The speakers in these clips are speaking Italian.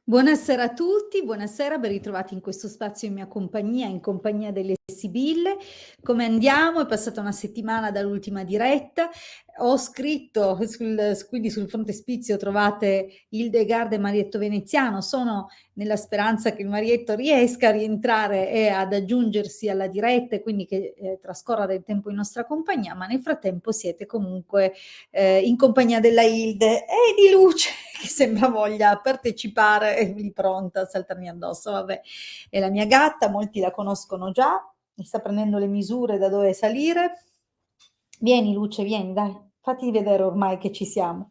Buonasera a tutti, buonasera, ben ritrovati in questo spazio in mia compagnia, in compagnia delle Sibille. Come andiamo? È passata una settimana dall'ultima diretta. Ho scritto quindi sul frontespizio trovate Hildegard e Marietto Veneziano. Sono nella speranza che il Marietto riesca a rientrare e ad aggiungersi alla diretta e quindi che trascorra del tempo in nostra compagnia, ma nel frattempo siete comunque in compagnia della Hilde e di Luce che sembra voglia partecipare e lì pronta a saltarmi addosso. Vabbè, è la mia gatta, molti la conoscono già, mi sta prendendo le misure da dove salire. Vieni Luce, vieni, dai, fatti vedere ormai che ci siamo.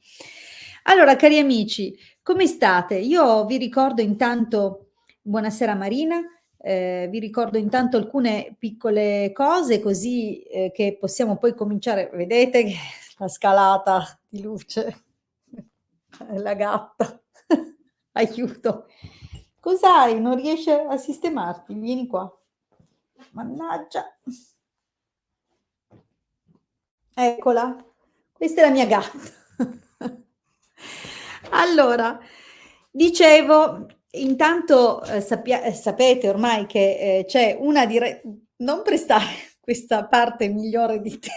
Allora, cari amici, come state? Io vi ricordo intanto, buonasera Marina, vi ricordo intanto alcune piccole cose così che possiamo poi cominciare. Vedete che la scalata di Luce, la gatta, aiuto. Cos'hai? Non riesci a sistemarti? Vieni qua. Mannaggia. Eccola, questa è la mia gatta. Allora, dicevo, intanto sapete ormai che c'è una non prestare questa parte migliore di te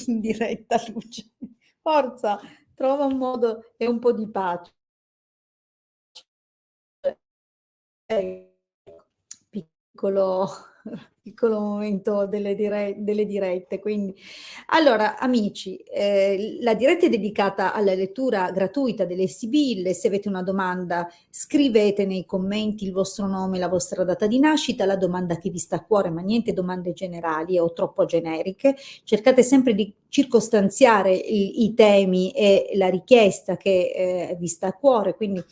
in diretta, Luce. Forza, trova un modo e un po' di pace. Piccolo piccolo momento delle dirette, quindi allora amici, la diretta è dedicata alla lettura gratuita delle Sibille. Se avete una domanda scrivete nei commenti il vostro nome, la vostra data di nascita, la domanda che vi sta a cuore, ma niente domande generali o troppo generiche. Cercate sempre di circostanziare i temi e la richiesta che vi sta a cuore, quindi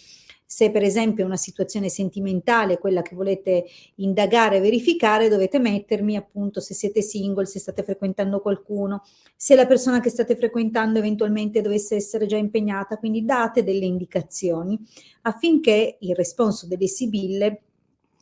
se per esempio è una situazione sentimentale, quella che volete indagare, verificare, dovete mettermi appunto se siete single, se state frequentando qualcuno, se la persona che state frequentando eventualmente dovesse essere già impegnata, quindi date delle indicazioni affinché il responso delle Sibille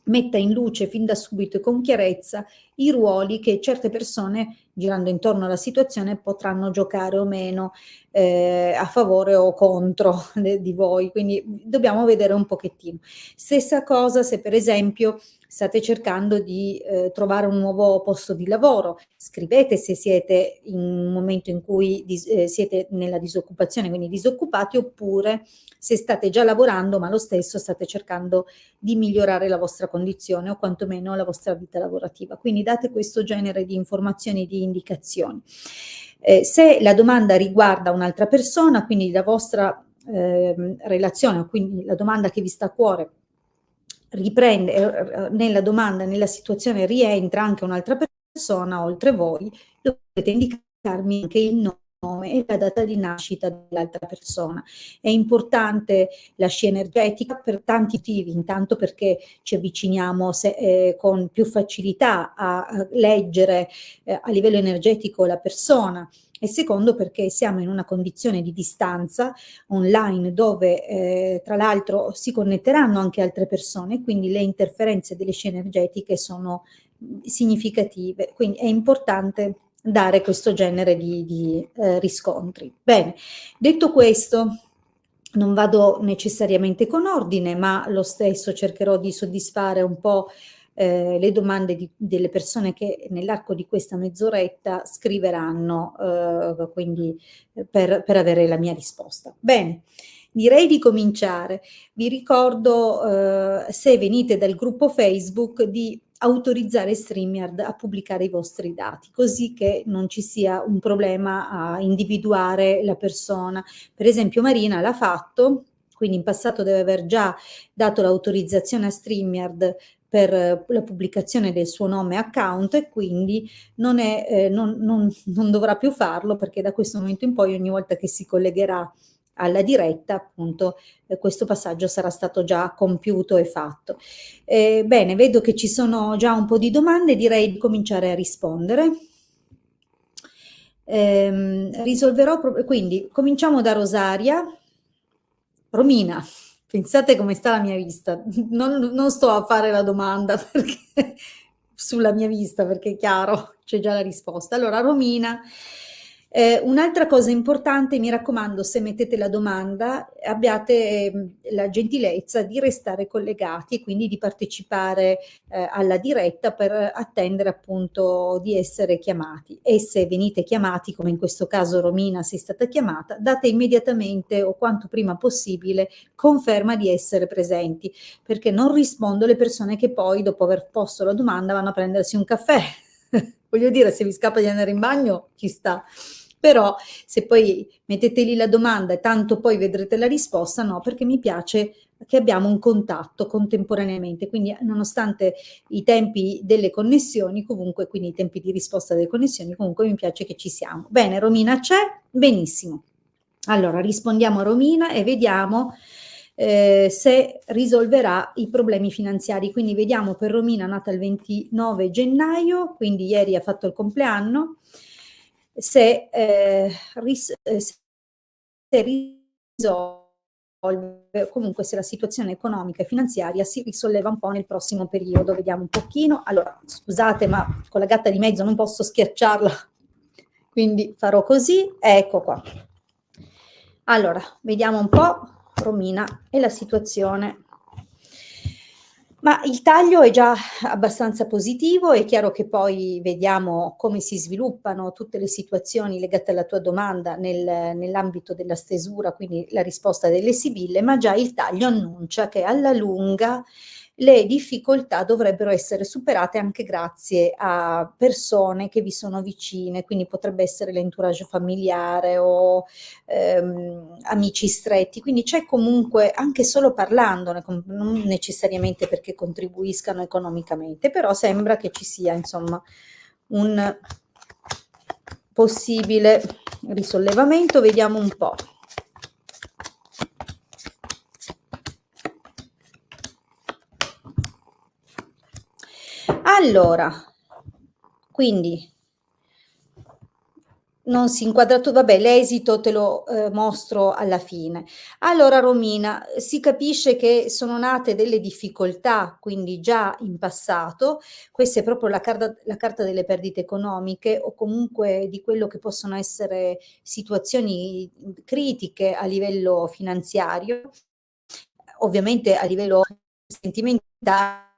metta in luce fin da subito e con chiarezza i ruoli che certe persone, girando intorno alla situazione, potranno giocare o meno a favore o contro di voi. Quindi dobbiamo vedere un pochettino. Stessa cosa se per esempio state cercando di trovare un nuovo posto di lavoro, scrivete se siete in un momento in cui siete nella disoccupazione, quindi disoccupati, oppure se state già lavorando ma lo stesso state cercando di migliorare la vostra condizione o quantomeno la vostra vita lavorativa. Quindi date questo genere di informazioni, di indicazioni. Se la domanda riguarda un'altra persona, quindi la vostra relazione, quindi la domanda che vi sta a cuore, riprende nella domanda, nella situazione rientra anche un'altra persona oltre voi, dovete indicarmi anche il nome e la data di nascita dell'altra persona. È importante la scia energetica per tanti motivi, intanto perché ci avviciniamo con più facilità a leggere a livello energetico la persona, e secondo perché siamo in una condizione di distanza online dove tra l'altro si connetteranno anche altre persone, quindi le interferenze delle scie energetiche sono significative, quindi è importante dare questo genere di riscontri. Bene, detto questo, non vado necessariamente con ordine, ma lo stesso cercherò di soddisfare un po' le domande delle persone che nell'arco di questa mezz'oretta scriveranno, quindi per avere la mia risposta. Bene, direi di cominciare. Vi ricordo, se venite dal gruppo Facebook, di autorizzare StreamYard a pubblicare i vostri dati, così che non ci sia un problema a individuare la persona. Per esempio Marina l'ha fatto, quindi in passato deve aver già dato l'autorizzazione a StreamYard per la pubblicazione del suo nome e account, e quindi non dovrà più farlo, perché da questo momento in poi ogni volta che si collegherà alla diretta, appunto, questo passaggio sarà stato già compiuto e fatto. Bene, vedo che ci sono già un po' di domande, direi di cominciare a rispondere. Quindi cominciamo da Rosaria. Romina, pensate come sta la mia vista. Non sto a fare la domanda sulla mia vista, perché è chiaro, c'è già la risposta. Allora, Romina, Un'altra cosa importante, mi raccomando, se mettete la domanda, abbiate la gentilezza di restare collegati e quindi di partecipare alla diretta per attendere appunto di essere chiamati. E se venite chiamati, come in questo caso Romina sei stata chiamata, date immediatamente o quanto prima possibile conferma di essere presenti, perché non rispondo alle persone che poi dopo aver posto la domanda vanno a prendersi un caffè. Voglio dire, se vi scappa di andare in bagno, ci sta. Però se poi mettete lì la domanda e tanto poi vedrete la risposta, no, perché mi piace che abbiamo un contatto contemporaneamente, quindi nonostante i tempi delle connessioni, comunque, quindi i tempi di risposta delle connessioni, comunque mi piace che ci siamo. Bene, Romina c'è? Benissimo. Allora, rispondiamo a Romina e vediamo se risolverà i problemi finanziari. Quindi vediamo per Romina, nata il 29 gennaio, quindi ieri ha fatto il compleanno, se risolve, comunque se la situazione economica e finanziaria si risolleva un po' nel prossimo periodo. Vediamo un pochino. Allora, scusate, ma con la gatta di mezzo non posso schiacciarla, quindi farò così. Ecco qua. Allora, vediamo un po', Romina, e la situazione. Ma il taglio è già abbastanza positivo, è chiaro che poi vediamo come si sviluppano tutte le situazioni legate alla tua domanda nell'ambito della stesura, quindi la risposta delle sibille, ma già il taglio annuncia che alla lunga le difficoltà dovrebbero essere superate anche grazie a persone che vi sono vicine, quindi potrebbe essere l'entourage familiare o amici stretti, quindi c'è comunque, anche solo parlandone, non necessariamente perché contribuiscano economicamente, però sembra che ci sia insomma un possibile risollevamento. Vediamo un po'. Allora, quindi non si inquadra tu, vabbè, l'esito te lo mostro alla fine. Allora, Romina, si capisce che sono nate delle difficoltà, quindi già in passato, questa è proprio la carta delle perdite economiche o comunque di quello che possono essere situazioni critiche a livello finanziario, ovviamente a livello sentimentale.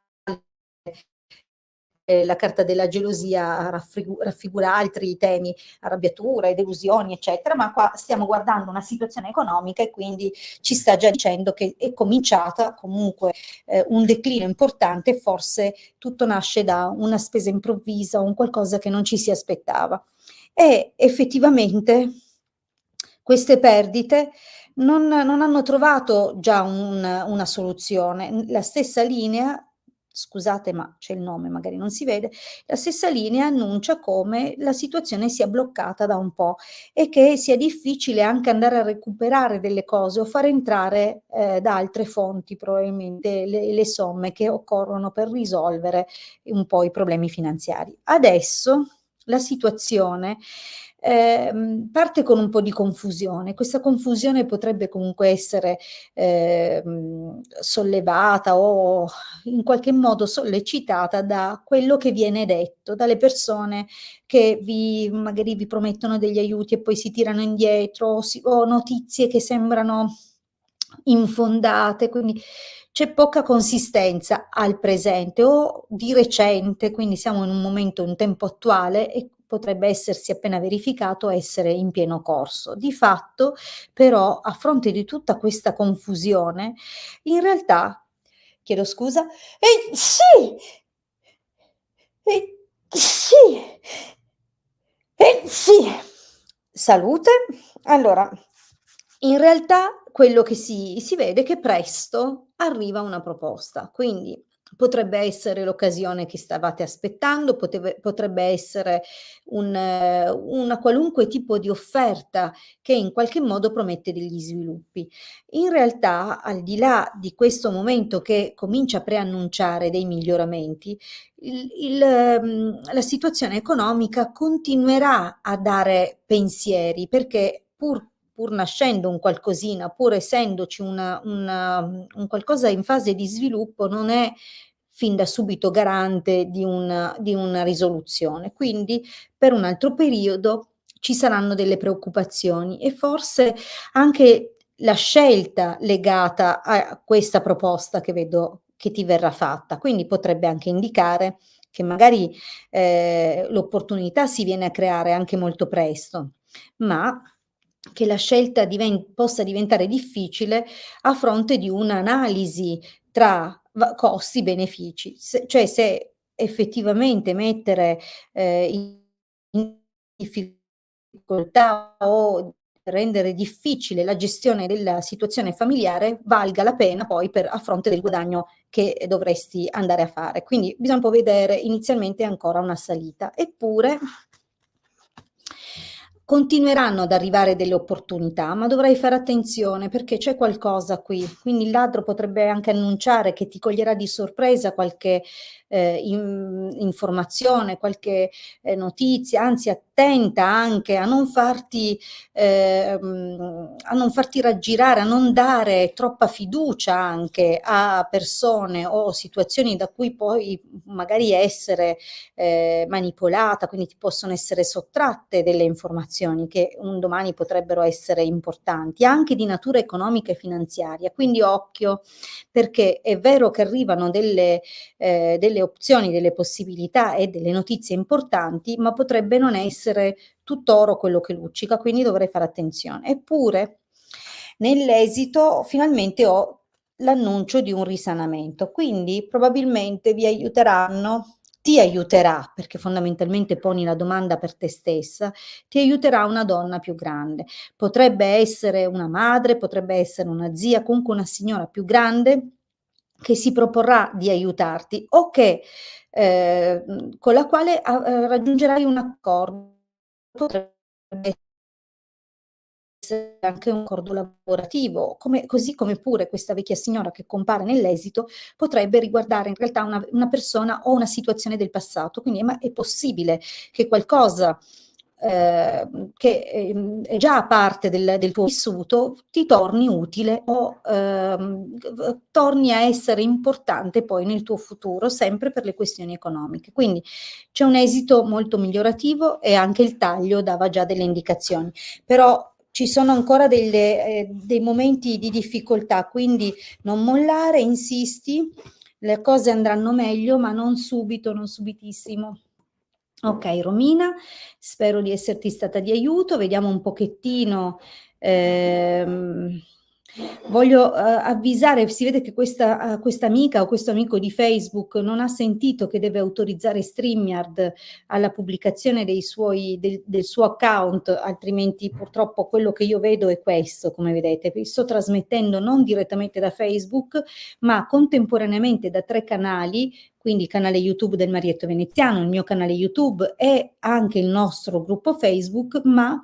La carta della gelosia raffigura altri temi, arrabbiatura, delusioni, eccetera, ma qua stiamo guardando una situazione economica e quindi ci sta già dicendo che è cominciata comunque un declino importante, forse tutto nasce da una spesa improvvisa o un qualcosa che non ci si aspettava. E effettivamente queste perdite non hanno trovato già una soluzione. La stessa linea, scusate ma c'è il nome, magari non si vede, la stessa linea annuncia come la situazione sia bloccata da un po' e che sia difficile anche andare a recuperare delle cose o far entrare da altre fonti probabilmente le somme che occorrono per risolvere un po' i problemi finanziari. Adesso la situazione parte con un po' di confusione. Questa confusione potrebbe comunque essere sollevata o in qualche modo sollecitata da quello che viene detto, dalle persone che magari vi promettono degli aiuti e poi si tirano indietro, o notizie che sembrano infondate, quindi c'è poca consistenza al presente o di recente, quindi siamo in un momento, un tempo attuale e potrebbe essersi appena verificato essere in pieno corso. Di fatto, però, a fronte di tutta questa confusione, in realtà, chiedo scusa, sì, sì, sì, salute. Allora, in realtà quello che si vede è che presto arriva una proposta, quindi potrebbe essere l'occasione che stavate aspettando, potrebbe essere una qualunque tipo di offerta che in qualche modo promette degli sviluppi. In realtà, al di là di questo momento che comincia a preannunciare dei miglioramenti, la situazione economica continuerà a dare pensieri, perché pur nascendo un qualcosina, pur essendoci un qualcosa in fase di sviluppo, non è fin da subito garante di una risoluzione. Quindi per un altro periodo ci saranno delle preoccupazioni e forse anche la scelta legata a questa proposta che vedo che ti verrà fatta. Quindi potrebbe anche indicare che magari, l'opportunità si viene a creare anche molto presto, ma che la scelta possa diventare difficile a fronte di un'analisi tra costi, benefici. Cioè se effettivamente mettere in difficoltà o rendere difficile la gestione della situazione familiare valga la pena poi a fronte del guadagno che dovresti andare a fare. Quindi bisogna un po' vedere, inizialmente è ancora una salita, eppure continueranno ad arrivare delle opportunità, ma dovrai fare attenzione perché c'è qualcosa qui. Quindi il ladro potrebbe anche annunciare che ti coglierà di sorpresa qualche informazione, qualche notizia, anzi attenta anche a non farti raggirare, a non dare troppa fiducia anche a persone o situazioni da cui puoi magari essere manipolata, quindi ti possono essere sottratte delle informazioni che un domani potrebbero essere importanti, anche di natura economica e finanziaria. Quindi occhio, perché è vero che arrivano delle opzioni, delle possibilità e delle notizie importanti, ma potrebbe non essere tutt'oro quello che luccica, quindi dovrei fare attenzione. Eppure, nell'esito, finalmente ho l'annuncio di un risanamento, quindi probabilmente ti aiuterà, perché fondamentalmente poni la domanda per te stessa, ti aiuterà una donna più grande. Potrebbe essere una madre, potrebbe essere una zia, comunque una signora più grande che si proporrà di aiutarti o che con la quale raggiungerai un accordo. Potrebbe essere anche un accordo lavorativo, così come pure questa vecchia signora che compare nell'esito potrebbe riguardare in realtà una persona o una situazione del passato. Quindi è possibile che qualcosa che è già parte del tuo vissuto ti torni utile o torni a essere importante poi nel tuo futuro, sempre per le questioni economiche. Quindi c'è un esito molto migliorativo e anche il taglio dava già delle indicazioni. Però ci sono ancora dei momenti di difficoltà, quindi non mollare, insisti, le cose andranno meglio, ma non subito, non subitissimo. Ok, Romina, spero di esserti stata di aiuto, vediamo un pochettino. ehm, Voglio avvisare, si vede che questa amica o questo amico di Facebook non ha sentito che deve autorizzare StreamYard alla pubblicazione del suo account, altrimenti purtroppo quello che io vedo è questo, come vedete. Vi sto trasmettendo non direttamente da Facebook, ma contemporaneamente da 3 canali, quindi il canale YouTube del Marietto Veneziano, il mio canale YouTube e anche il nostro gruppo Facebook, ma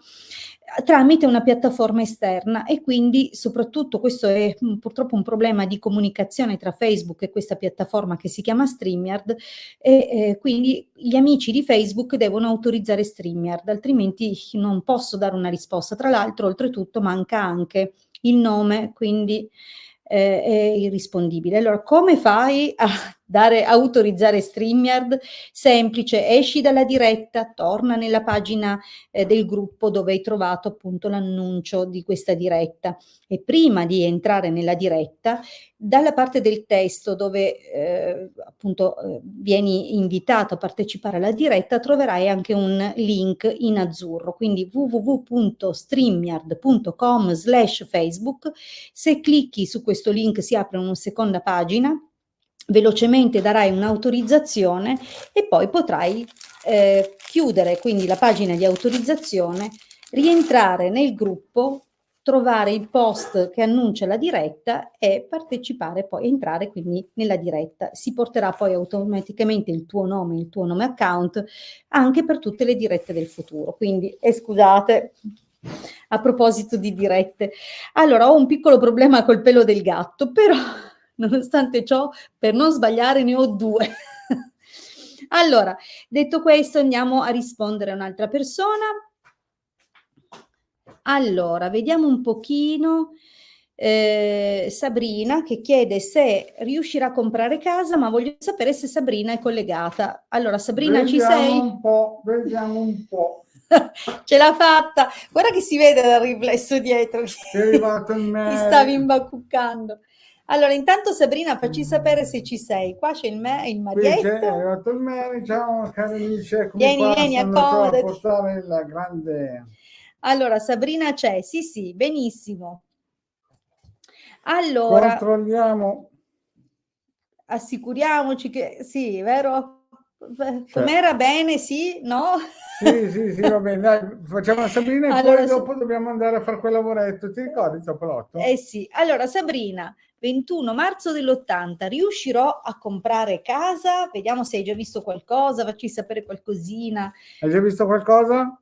tramite una piattaforma esterna, e quindi soprattutto questo è purtroppo un problema di comunicazione tra Facebook e questa piattaforma che si chiama StreamYard, e quindi gli amici di Facebook devono autorizzare StreamYard, altrimenti non posso dare una risposta. Tra l'altro, oltretutto, manca anche il nome, quindi è irrispondibile. Allora, come fai a autorizzare StreamYard? Semplice, esci dalla diretta, torna nella pagina del gruppo dove hai trovato appunto l'annuncio di questa diretta, e prima di entrare nella diretta, dalla parte del testo dove appunto vieni invitato a partecipare alla diretta, troverai anche un link in azzurro, quindi www.streamyard.com/Facebook. Se clicchi su questo link si apre una seconda pagina, velocemente darai un'autorizzazione e poi potrai chiudere quindi la pagina di autorizzazione, rientrare nel gruppo, trovare il post che annuncia la diretta e partecipare, poi entrare quindi nella diretta. Si porterà poi automaticamente il tuo nome account anche per tutte le dirette del futuro. Quindi scusate, a proposito di dirette. Allora, ho un piccolo problema col pelo del gatto, però nonostante ciò, per non sbagliare, ne ho 2. Allora, detto questo, andiamo a rispondere a un'altra persona. Allora, vediamo un pochino. Sabrina che chiede se riuscirà a comprare casa, ma voglio sapere se Sabrina è collegata. Allora, Sabrina, ci sei? Vediamo un po'. Ce l'ha fatta. Guarda che si vede dal riflesso dietro È arrivato il ti me. stavi imbacuccando. Allora, intanto Sabrina, facci sapere se ci sei. Qua c'è il Qui è Marietto. arrivato il me, ciao cari amici, eccomi Vieni, qua, vieni, sono andato a accomodati. portare il grande... Allora, Sabrina c'è, sì, sì, benissimo. Allora, Controlliamo. assicuriamoci che sì, vero? Cioè, Com'era? Bene, sì, no? sì, va bene, dai, facciamo la Sabrina e poi Allora, dopo dobbiamo andare a fare quel lavoretto. Ti ricordi, Zoppolotto? eh sì, allora Sabrina, 21 marzo dell'80, riuscirò a comprare casa? Vediamo se hai già visto qualcosa, facci sapere qualcosina. Hai già visto qualcosa?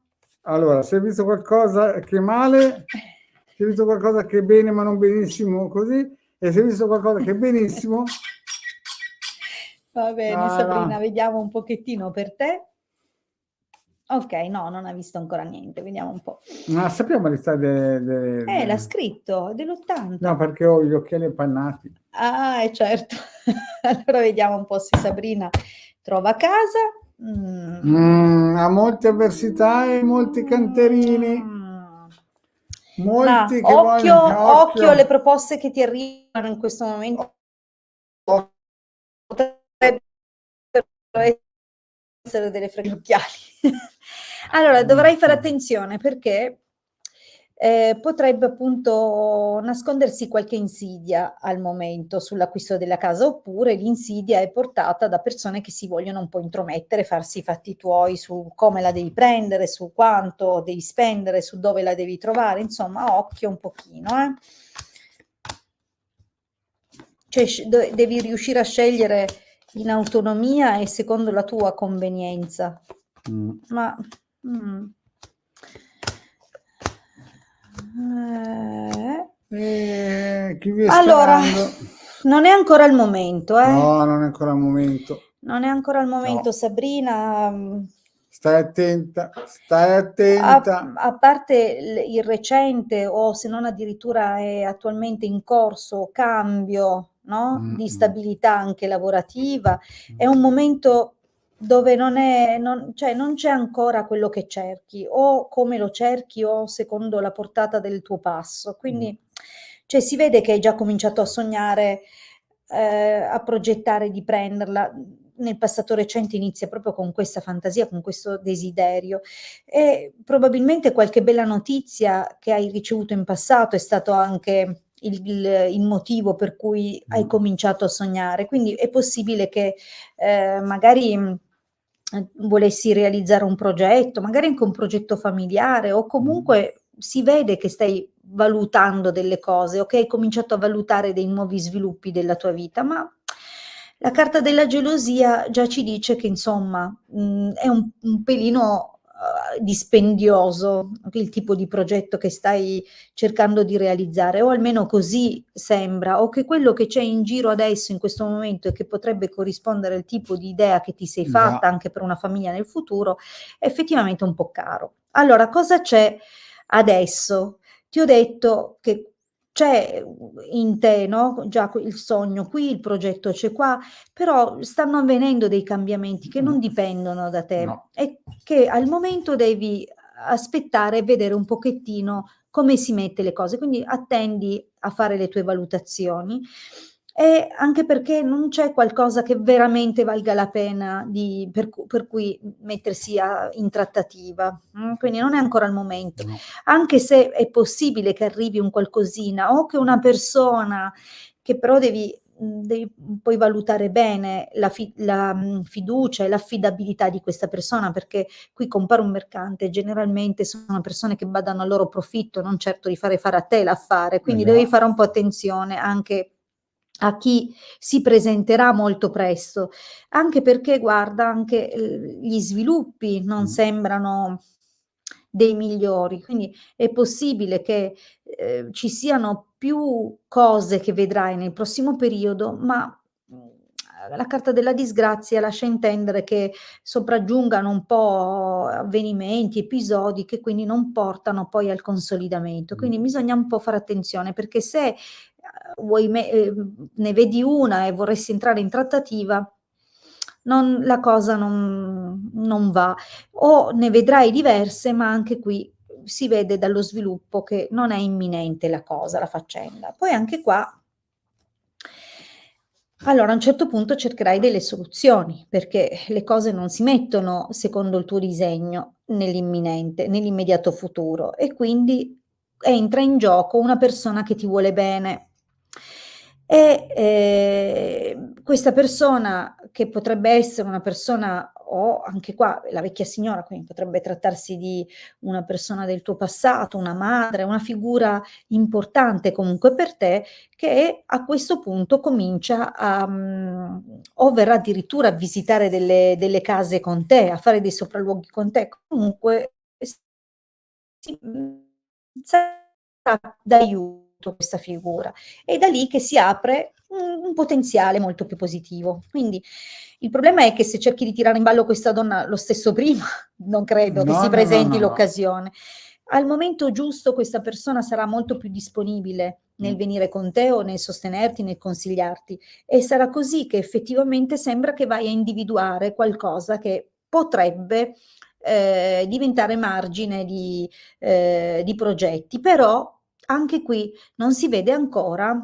Allora, se hai visto qualcosa che è male, se hai visto qualcosa che è bene ma non benissimo così, e se hai visto qualcosa che è benissimo... Va bene, Sabrina, vediamo un pochettino per te. Ok, no, non ha visto ancora niente, vediamo un po'. Ma sappiamo di stare... L'ha scritto, dell'80. No, perché ho gli occhiali appannati. Ah, certo. Allora vediamo un po' se Sabrina trova casa. Ha molte avversità e molti canterini. Ma Molti che occhio, vogliono... occhio alle proposte che ti arrivano in questo momento. Potrebbero essere delle fregocchiali. Allora, dovrai fare attenzione perché potrebbe appunto nascondersi qualche insidia al momento sull'acquisto della casa, oppure l'insidia è portata da persone che si vogliono un po' intromettere, farsi i fatti tuoi su come la devi prendere, su quanto devi spendere, su dove la devi trovare, insomma, occhio un pochino, Cioè, devi riuscire a scegliere in autonomia e secondo la tua convenienza. Ma chi vi è allora, sperando? non è ancora il momento, No, non è ancora il momento. Non è ancora il momento, No. Sabrina. Stai attenta, stai attenta. A parte il recente, o se non addirittura è attualmente in corso, cambio, no? Di stabilità anche lavorativa, è un momento dove cioè non c'è ancora quello che cerchi, o come lo cerchi, o secondo la portata del tuo passo. Quindi, cioè, si vede che hai già cominciato a sognare, a progettare di prenderla. Nel passato recente inizia proprio con questa fantasia, con questo desiderio, e probabilmente qualche bella notizia che hai ricevuto in passato è stato anche il motivo per cui hai cominciato a sognare. Quindi è possibile che magari volessi realizzare un progetto, magari anche un progetto familiare, o comunque si vede che stai valutando delle cose, o che hai cominciato a valutare dei nuovi sviluppi della tua vita, ma la carta della gelosia già ci dice che insomma è un pelino dispendioso il tipo di progetto che stai cercando di realizzare, o almeno così sembra, o che quello che c'è in giro adesso in questo momento e che potrebbe corrispondere al tipo di idea che ti sei fatta anche per una famiglia nel futuro è effettivamente un po' caro. Allora, cosa c'è adesso? Ti ho detto che c'è in te, no? Già il sogno qui, il progetto c'è qua, però stanno avvenendo dei cambiamenti che non dipendono da te e che al momento devi aspettare e vedere un pochettino come si mette le cose. Quindi attendi a fare le tue valutazioni, e anche perché non c'è qualcosa che veramente valga la pena per cui mettersi in trattativa. Quindi non è ancora il momento. Anche se è possibile che arrivi un qualcosina, o che una persona che però devi poi valutare bene la fiducia e l'affidabilità di questa persona, perché qui compare un mercante, generalmente sono persone che badano al loro profitto, non certo di fare a te l'affare, quindi devi fare un po' attenzione anche a chi si presenterà molto presto, anche perché guarda, anche gli sviluppi non sembrano dei migliori, quindi è possibile che ci siano più cose che vedrai nel prossimo periodo, ma la carta della disgrazia lascia intendere che sopraggiungano un po' avvenimenti, episodi che quindi non portano poi al consolidamento. Quindi bisogna un po' fare attenzione, perché se ne vedi una e vorresti entrare in trattativa, la cosa non va. O ne vedrai diverse, ma anche qui si vede dallo sviluppo che non è imminente la cosa, la faccenda. Poi anche qua, allora a un certo punto cercherai delle soluzioni, perché le cose non si mettono secondo il tuo disegno nell'imminente, nell'immediato futuro, e quindi entra in gioco una persona che ti vuole bene. E questa persona, che potrebbe essere una persona, o anche qua la vecchia signora, quindi potrebbe trattarsi di una persona del tuo passato, una madre, una figura importante comunque per te, che a questo punto comincia o verrà addirittura a visitare delle case con te, a fare dei sopralluoghi con te, comunque sarà d'aiuto questa figura. È da lì che si apre un potenziale molto più positivo. Quindi il problema è che se cerchi di tirare in ballo questa donna lo stesso prima, non credo che No, si no, no, presenti no, no. l'occasione. Al momento giusto questa persona sarà molto più disponibile nel venire con te o nel sostenerti, nel consigliarti, e sarà così che effettivamente sembra che vai a individuare qualcosa che potrebbe diventare margine di progetti, però anche qui non si vede ancora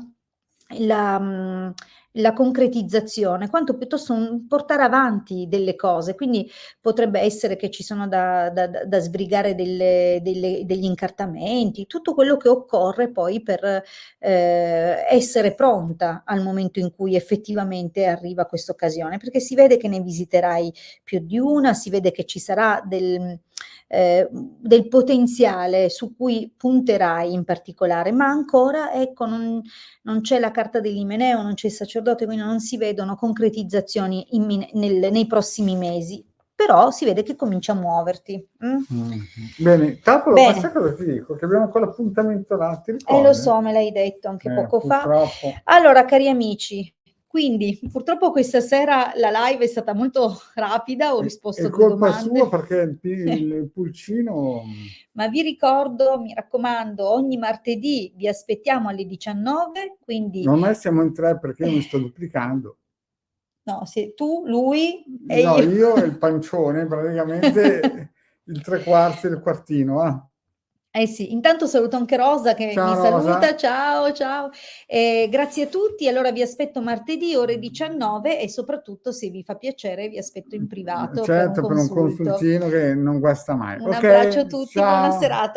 la concretizzazione, quanto piuttosto un portare avanti delle cose. Quindi potrebbe essere che ci sono da sbrigare degli incartamenti, tutto quello che occorre poi per essere pronta al momento in cui effettivamente arriva questa occasione, perché si vede che ne visiterai più di una, si vede che ci sarà del potenziale su cui punterai in particolare, ma ancora ecco non c'è la carta dell'Imeneo, non c'è il sacerdote, quindi non si vedono concretizzazioni nei prossimi mesi, però si vede che comincia a muoverti. Bene, Tapolo, ma Bene. sai cosa ti dico? Che abbiamo quell'appuntamento là, ti Lo ricordi? so, me l'hai detto anche poco fa. Purtroppo. Allora, cari amici, quindi purtroppo questa sera la live è stata molto rapida, ho risposto È a 2 colpa domande. sua perché il pulcino... Ma vi ricordo, mi raccomando, ogni martedì vi aspettiamo alle 19, quindi Ormai siamo in 3 perché io mi sto duplicando. no, sei tu, lui e No, io. io e il pancione, praticamente il 3/4 e il quartino, ah. Eh sì, intanto saluto anche Rosa che Ciao mi Rosa. saluta, ciao, ciao. Grazie a tutti, allora vi aspetto martedì ore 19 e soprattutto se vi fa piacere vi aspetto in privato per un Certo, per un consulto. consultino che non guasta mai. Un abbraccio a Ok, tutti, buona ciao. serata.